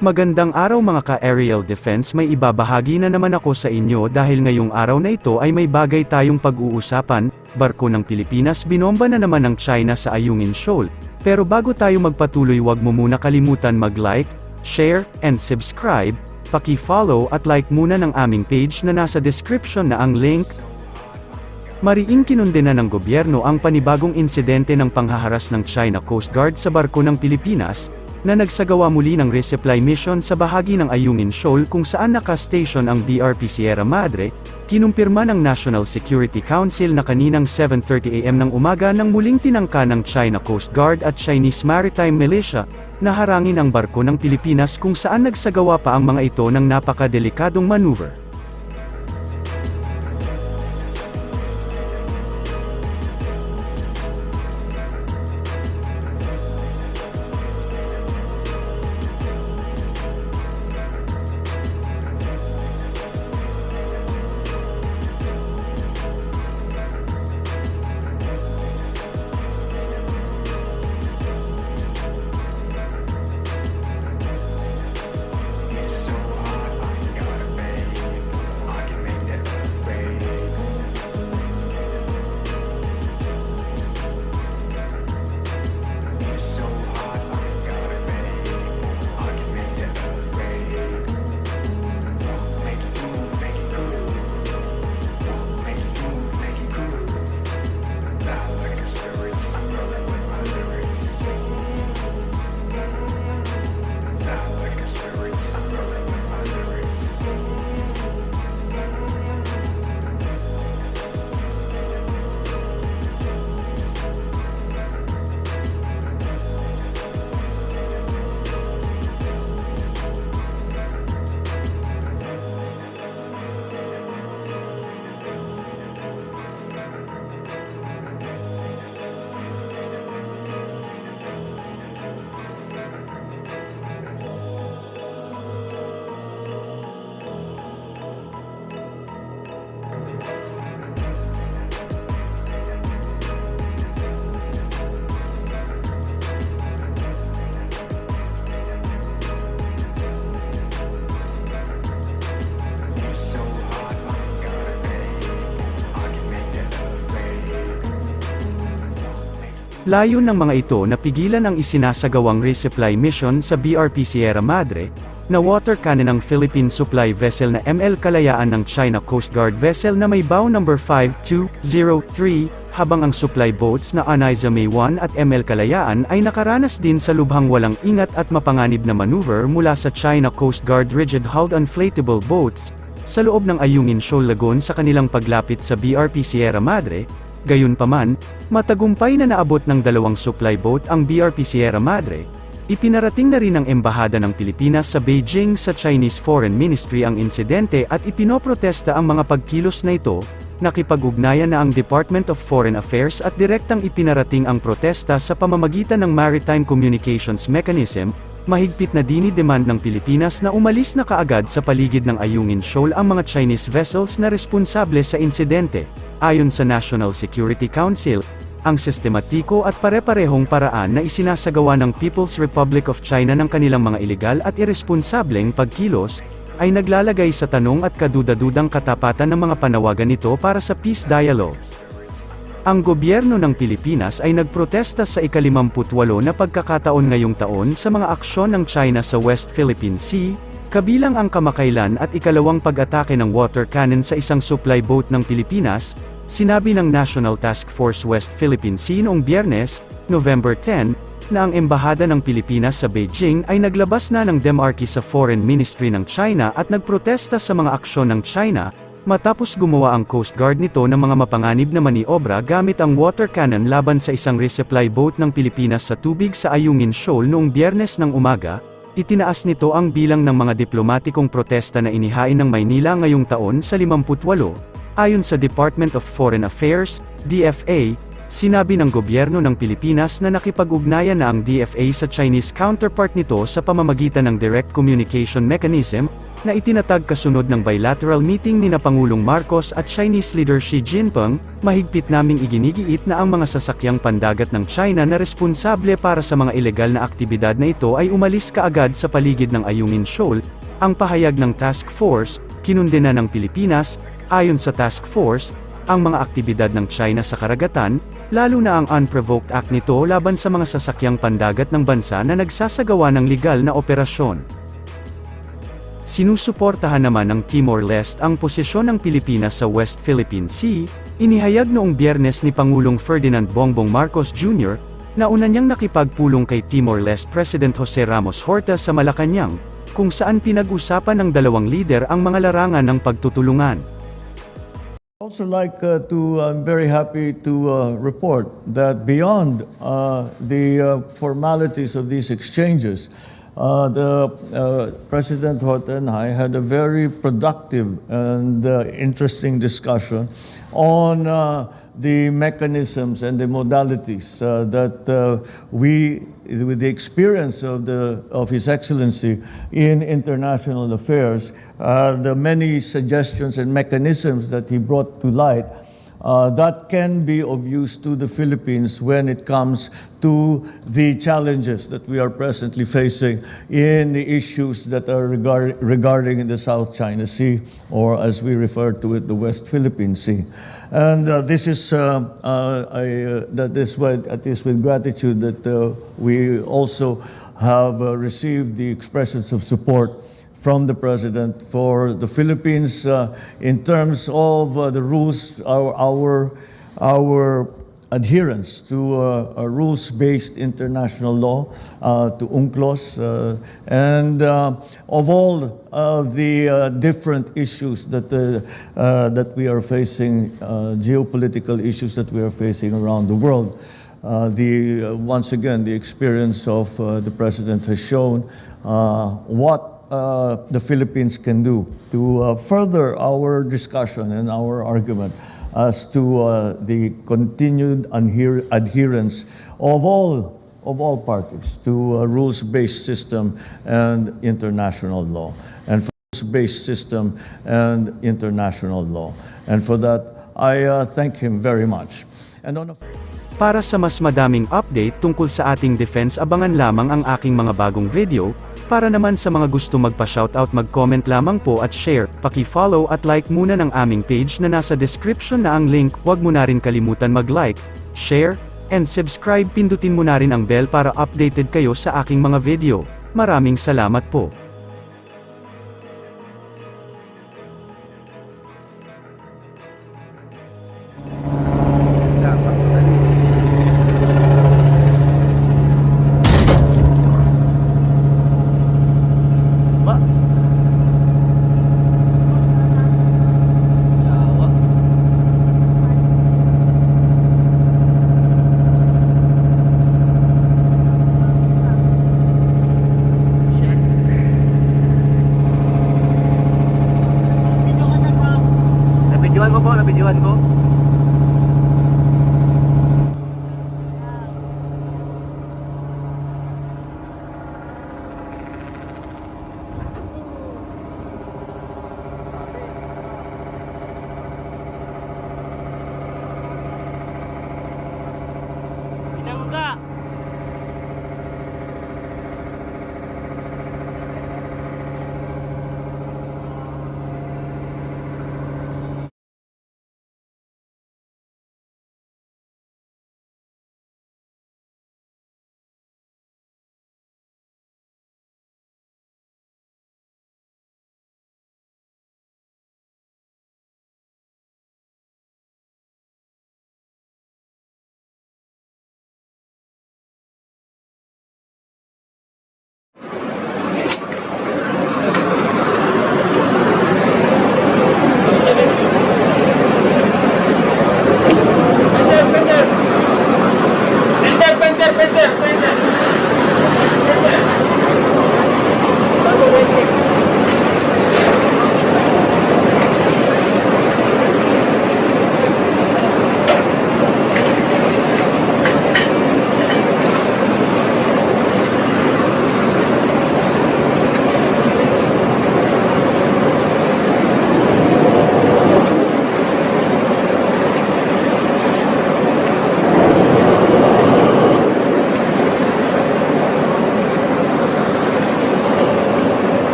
Magandang araw mga ka-aerial defense, may ibabahagi na naman ako sa inyo dahil ngayong araw na ito ay may bagay tayong pag-uusapan. Barko ng Pilipinas binomba na naman ng China sa Ayungin Shoal. Pero bago tayo magpatuloy, wag mo muna kalimutan mag-like, share, and subscribe. Paki-follow at like muna ng aming page na nasa description na ang link. Mariing kinundena ng gobyerno ang panibagong insidente ng panghaharas ng China Coast Guard sa barko ng Pilipinas, na nagsagawa muli ng resupply mission sa bahagi ng Ayungin Shoal kung saan naka-station ang BRP Sierra Madre. Kinumpirma ng National Security Council na kaninang 7:30 AM ng umaga nang muling tinangka ng China Coast Guard at Chinese Maritime Militia na harangin ang barko ng Pilipinas kung saan nagsagawa pa ang mga ito ng napakadelikadong maneuver. Layo ng mga ito na pigilan ang isinasagawang resupply mission sa BRP Sierra Madre, na water cannon ng Philippine Supply Vessel na ML Kalayaan ng China Coast Guard Vessel na may bow number 5203, habang ang supply boats na Aniza May 1 at ML Kalayaan ay nakaranas din sa lubhang walang ingat at mapanganib na maneuver mula sa China Coast Guard rigid-hulled inflatable boats, sa loob ng Ayungin Shoal Lagoon sa kanilang paglapit sa BRP Sierra Madre. Gayunpaman, matagumpay na naabot ng dalawang supply boat ang BRP Sierra Madre. Ipinarating na rin ng Embahada ng Pilipinas sa Beijing sa Chinese Foreign Ministry ang insidente at ipinoprotesta ang mga pagkilos na ito. Nakipag-ugnayan na ang Department of Foreign Affairs at direktang ipinarating ang protesta sa pamamagitan ng Maritime Communications Mechanism. Mahigpit na dinidemand ng Pilipinas na umalis na kaagad sa paligid ng Ayungin Shoal ang mga Chinese vessels na responsable sa insidente. Ayon sa National Security Council, ang sistematiko at pare-parehong paraan na isinasagawa ng People's Republic of China ng kanilang mga ilegal at irresponsableng pagkilos, ay naglalagay sa tanong at kaduda-dudang katapatan ng mga panawagan nito para sa peace dialogue. Ang gobyerno ng Pilipinas ay nagprotesta sa ika-58 na pagkakataon ngayong taon sa mga aksyon ng China sa West Philippine Sea, kabilang ang kamakailan at ikalawang pag-atake ng water cannon sa isang supply boat ng Pilipinas. Sinabi ng National Task Force West Philippine Sea noong Biyernes, November 10, na ang Embahada ng Pilipinas sa Beijing ay naglabas na ng demarki sa Foreign Ministry ng China at nagprotesta sa mga aksyon ng China, matapos gumawa ang Coast Guard nito ng mga mapanganib na maniobra gamit ang water cannon laban sa isang resupply boat ng Pilipinas sa tubig sa Ayungin Shoal noong Biyernes ng umaga. Itinaas nito ang bilang ng mga diplomatikong protesta na inihain ng Maynila ngayong taon sa 58. Ayon sa Department of Foreign Affairs, DFA, Sinabi ng gobyerno ng Pilipinas na nakipag-ugnayan na ang DFA sa Chinese counterpart nito sa pamamagitan ng Direct Communication Mechanism, na itinatag kasunod ng bilateral meeting ni Pangulong Marcos at Chinese leader Xi Jinping. Mahigpit naming iginigiit na ang mga sasakyang pandagat ng China na responsable para sa mga ilegal na aktibidad na ito ay umalis kaagad sa paligid ng Ayungin Shoal, ang pahayag ng task force. Kinundena ng Pilipinas, ayon sa task force, ang mga aktibidad ng China sa karagatan, lalo na ang unprovoked act nito laban sa mga sasakyang pandagat ng bansa na nagsasagawa ng legal na operasyon. Sinusuportahan naman ng Timor-Leste ang posisyon ng Pilipinas sa West Philippine Sea. Inihayag noong Biyernes ni Pangulong Ferdinand Bongbong Marcos Jr., na una niyang nakipagpulong kay Timor-Leste President Jose Ramos Horta sa Malacanang, kung saan pinag-usapan ng dalawang lider ang mga larangan ng pagtutulungan. I'm very happy to report that beyond the formalities of these exchanges, President Horta and I had a very productive and interesting discussion on the mechanisms and the modalities that we, with the experience of His Excellency in international affairs, the many suggestions and mechanisms that he brought to light that can be of use to the Philippines when it comes to the challenges that we are presently facing in the issues that are regarding the South China Sea, or as we refer to it, the West Philippine Sea. And this is that is why it is with gratitude that we also have received the expressions of support from the President for the Philippines in terms of the rules, our adherence to a rules-based international law, to UNCLOS, and of all of the different issues that we are facing, geopolitical issues that we are facing around the world. Once again, the experience of the President has shown what the Philippines can do to further our discussion and our argument as to the continued adherence of all parties to a rules-based system and international law, and for rules-based system and international law. And for that, I thank him very much. And on Para sa mas madaming update tungkol sa ating defense, abangan lamang ang aking mga bagong video. Para naman sa mga gusto magpa-shoutout, mag-comment lamang po at share, paki-follow at like muna ng aming page na nasa description na ang link. Huwag mo na rin kalimutan mag-like, share, and subscribe. Pindutin mo na rin ang bell para updated kayo sa aking mga video. Maraming salamat po. Nabidyohan ko po, nabidyohan ko.